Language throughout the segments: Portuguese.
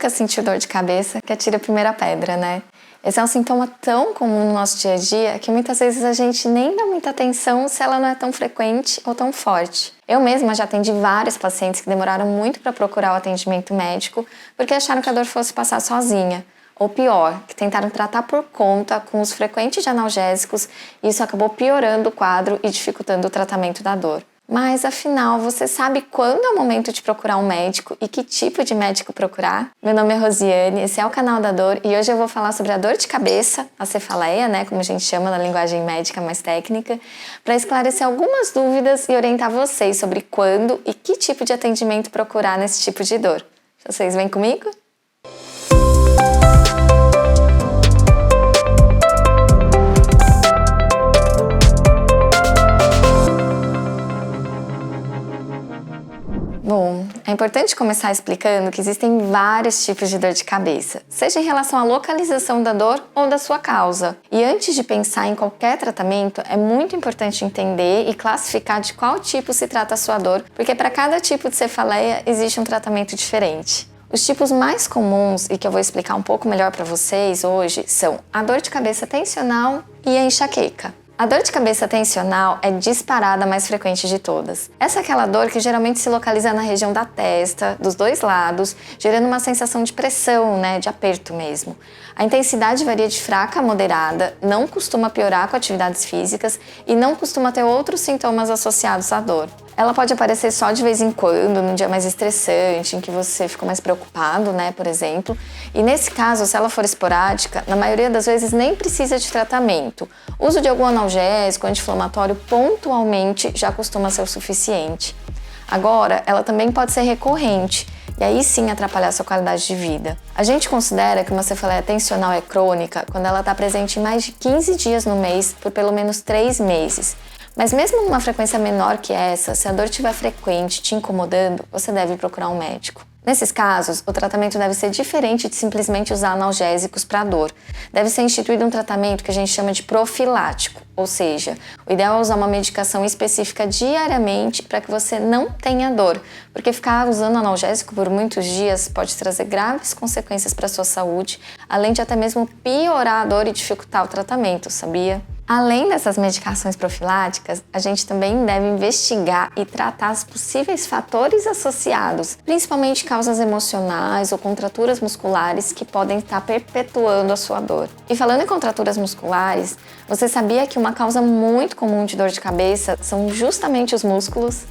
nunca sentiu dor de cabeça que atira a primeira pedra, né? Esse é um sintoma tão comum no nosso dia a dia que muitas vezes a gente nem dá muita atenção se ela não é tão frequente ou tão forte. Eu mesma já atendi vários pacientes que demoraram muito para procurar o atendimento médico porque acharam que a dor fosse passar sozinha. Ou pior, que tentaram tratar por conta com os frequentes analgésicos e isso acabou piorando o quadro e dificultando o tratamento da dor. Mas, afinal, você sabe quando é o momento de procurar um médico e que tipo de médico procurar? Meu nome é Rosiane, esse é o Canal da Dor e hoje eu vou falar sobre a dor de cabeça, a cefaleia, né, como a gente chama na linguagem médica mais técnica, para esclarecer algumas dúvidas e orientar vocês sobre quando e que tipo de atendimento procurar nesse tipo de dor. Vocês vêm comigo? Bom, é importante começar explicando que existem vários tipos de dor de cabeça, seja em relação à localização da dor ou da sua causa. E antes de pensar em qualquer tratamento, é muito importante entender e classificar de qual tipo se trata a sua dor, porque para cada tipo de cefaleia existe um tratamento diferente. Os tipos mais comuns e que eu vou explicar um pouco melhor para vocês hoje são a dor de cabeça tensional e a enxaqueca. A dor de cabeça tensional é disparada a mais frequente de todas. Essa é aquela dor que geralmente se localiza na região da testa, dos dois lados, gerando uma sensação de pressão, de aperto mesmo. A intensidade varia de fraca a moderada, não costuma piorar com atividades físicas e não costuma ter outros sintomas associados à dor. Ela pode aparecer só de vez em quando, num dia mais estressante, em que você ficou mais preocupado, por exemplo. E nesse caso, se ela for esporádica, na maioria das vezes nem precisa de tratamento. O uso de algum analgésico, anti-inflamatório, pontualmente já costuma ser o suficiente. Agora, ela também pode ser recorrente, e aí sim atrapalhar a sua qualidade de vida. A gente considera que uma cefaleia tensional é crônica quando ela está presente em mais de 15 dias no mês por pelo menos 3 meses. Mas mesmo numa frequência menor que essa, se a dor estiver frequente, te incomodando, você deve procurar um médico. Nesses casos, o tratamento deve ser diferente de simplesmente usar analgésicos para a dor. Deve ser instituído um tratamento que a gente chama de profilático, ou seja, o ideal é usar uma medicação específica diariamente para que você não tenha dor, porque ficar usando analgésico por muitos dias pode trazer graves consequências para a sua saúde, além de até mesmo piorar a dor e dificultar o tratamento, sabia? Além dessas medicações profiláticas, a gente também deve investigar e tratar os possíveis fatores associados, principalmente causas emocionais ou contraturas musculares que podem estar perpetuando a sua dor. E falando em contraturas musculares, você sabia que uma causa muito comum de dor de cabeça são justamente os músculos?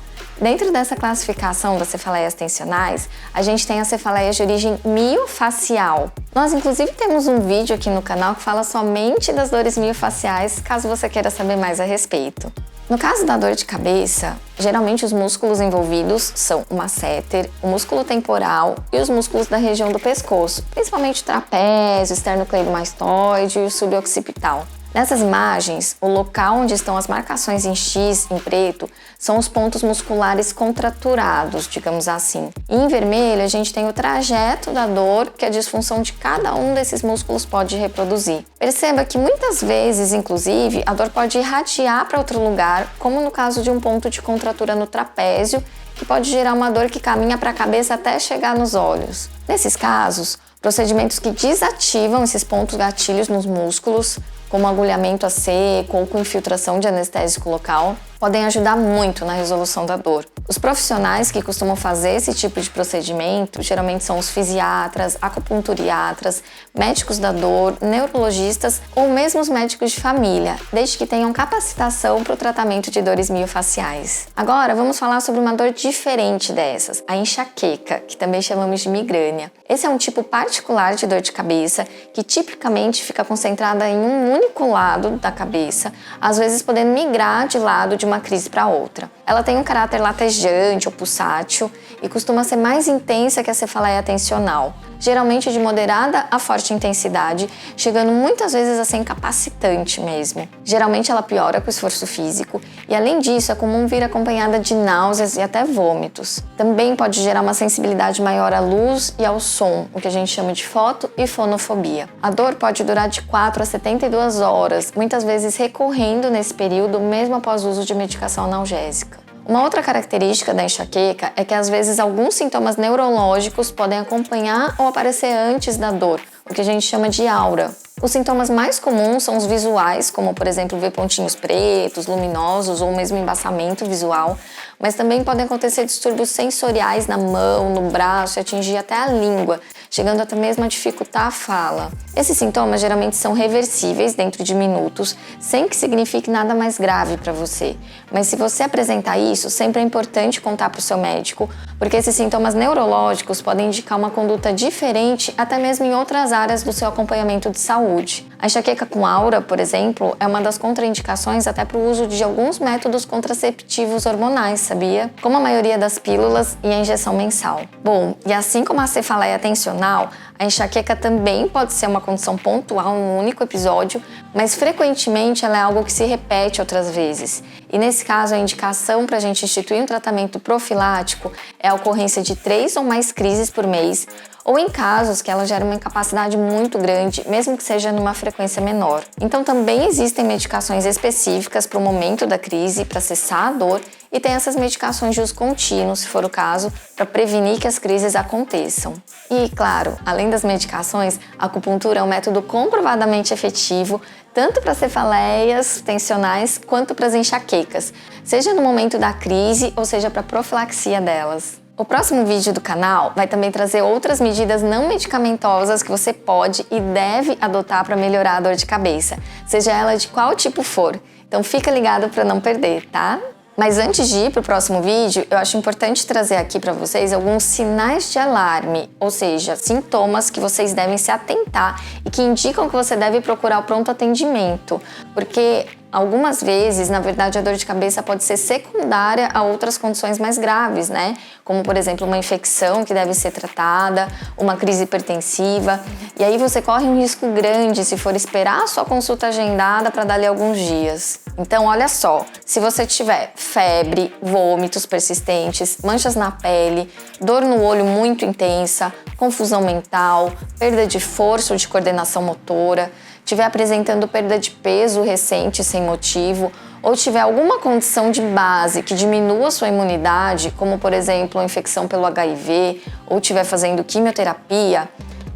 Dentro dessa classificação das cefaleias tensionais, a gente tem as cefaleias de origem miofacial. Nós, inclusive, temos um vídeo aqui no canal que fala somente das dores miofaciais, caso você queira saber mais a respeito. No caso da dor de cabeça, geralmente os músculos envolvidos são o masseter, o músculo temporal e os músculos da região do pescoço, principalmente o trapézio, esternocleidomastoide e o suboccipital. Nessas imagens, o local onde estão as marcações em X, em preto, são os pontos musculares contraturados, digamos assim. E em vermelho, a gente tem o trajeto da dor que a disfunção de cada um desses músculos pode reproduzir. Perceba que muitas vezes, inclusive, a dor pode irradiar para outro lugar, como no caso de um ponto de contratura no trapézio, que pode gerar uma dor que caminha para a cabeça até chegar nos olhos. Nesses casos, procedimentos que desativam esses pontos gatilhos nos músculos, como agulhamento a seco ou com infiltração de anestésico local, podem ajudar muito na resolução da dor. Os profissionais que costumam fazer esse tipo de procedimento geralmente são os fisiatras, acupunturiatras, médicos da dor, neurologistas ou mesmo os médicos de família, desde que tenham capacitação para o tratamento de dores miofaciais. Agora vamos falar sobre uma dor diferente dessas, a enxaqueca, que também chamamos de migrânia. Esse é um tipo particular de dor de cabeça que tipicamente fica concentrada em um único lado da cabeça, às vezes podendo migrar de lado de uma crise para outra. Ela tem um caráter latejante ou pulsátil e costuma ser mais intensa que a cefaleia tensional, geralmente de moderada a forte intensidade, chegando muitas vezes a ser incapacitante mesmo. Geralmente ela piora com o esforço físico e, além disso, é comum vir acompanhada de náuseas e até vômitos. Também pode gerar uma sensibilidade maior à luz e ao som, o que a gente chama de foto e fonofobia. A dor pode durar de 4 a 72 horas, muitas vezes recorrendo nesse período mesmo após o uso de medicação analgésica. Uma outra característica da enxaqueca é que às vezes alguns sintomas neurológicos podem acompanhar ou aparecer antes da dor, o que a gente chama de aura. Os sintomas mais comuns são os visuais, como por exemplo ver pontinhos pretos, luminosos ou mesmo embaçamento visual, mas também podem acontecer distúrbios sensoriais na mão, no braço e atingir até a língua, chegando até mesmo a dificultar a fala. Esses sintomas geralmente são reversíveis dentro de minutos, sem que signifique nada mais grave para você. Mas se você apresentar isso, sempre é importante contar para o seu médico, porque esses sintomas neurológicos podem indicar uma conduta diferente até mesmo em outras áreas do seu acompanhamento de saúde. A enxaqueca com aura, por exemplo, é uma das contraindicações até para o uso de alguns métodos contraceptivos hormonais, sabia? Como a maioria das pílulas e a injeção mensal. Bom, e assim como a cefaleia tensional, a enxaqueca também pode ser uma condição pontual em um único episódio, mas frequentemente ela é algo que se repete outras vezes. E nesse caso, a indicação para a gente instituir um tratamento profilático é a ocorrência de 3 ou mais crises por mês, ou em casos que ela gera uma incapacidade muito grande, mesmo que seja numa frequência menor. Então também existem medicações específicas para o momento da crise, para cessar a dor, e tem essas medicações de uso contínuo, se for o caso, para prevenir que as crises aconteçam. E, claro, além das medicações, a acupuntura é um método comprovadamente efetivo tanto para cefaleias tensionais quanto para as enxaquecas, seja no momento da crise ou seja para profilaxia delas. O próximo vídeo do canal vai também trazer outras medidas não medicamentosas que você pode e deve adotar para melhorar a dor de cabeça, seja ela de qual tipo for. Então fica ligado para não perder, tá? Mas antes de ir para o próximo vídeo, eu acho importante trazer aqui para vocês alguns sinais de alarme, ou seja, sintomas que vocês devem se atentar e que indicam que você deve procurar o pronto atendimento, porque algumas vezes, na verdade, a dor de cabeça pode ser secundária a outras condições mais graves, né? Como, por exemplo, uma infecção que deve ser tratada, uma crise hipertensiva. E aí você corre um risco grande se for esperar a sua consulta agendada para dali alguns dias. Então, olha só, se você tiver febre, vômitos persistentes, manchas na pele, dor no olho muito intensa, confusão mental, perda de força ou de coordenação motora, estiver apresentando perda de peso recente sem motivo, ou tiver alguma condição de base que diminua sua imunidade, como por exemplo a infecção pelo HIV, ou estiver fazendo quimioterapia,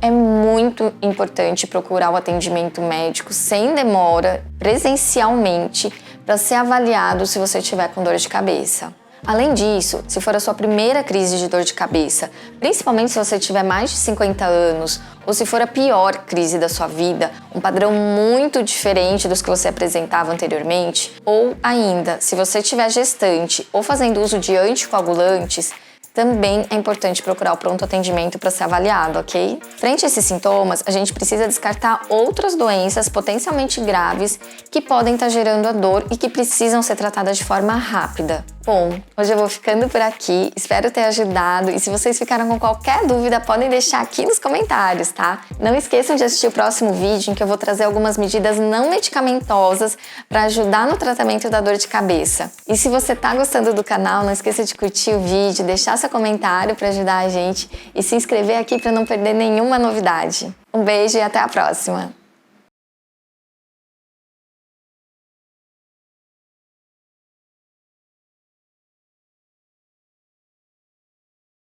é muito importante procurar o atendimento médico sem demora, presencialmente, para ser avaliado se você estiver com dor de cabeça. Além disso, se for a sua primeira crise de dor de cabeça, principalmente se você tiver mais de 50 anos, ou se for a pior crise da sua vida, um padrão muito diferente dos que você apresentava anteriormente, ou ainda, se você estiver gestante ou fazendo uso de anticoagulantes, também é importante procurar o pronto atendimento para ser avaliado, ok? Frente a esses sintomas, a gente precisa descartar outras doenças potencialmente graves que podem estar gerando a dor e que precisam ser tratadas de forma rápida. Bom, hoje eu vou ficando por aqui, espero ter ajudado e se vocês ficaram com qualquer dúvida, podem deixar aqui nos comentários, tá? Não esqueçam de assistir o próximo vídeo em que eu vou trazer algumas medidas não medicamentosas para ajudar no tratamento da dor de cabeça. E se você tá gostando do canal, não esqueça de curtir o vídeo, deixar seu comentário para ajudar a gente e se inscrever aqui para não perder nenhuma novidade. Um beijo e até a próxima!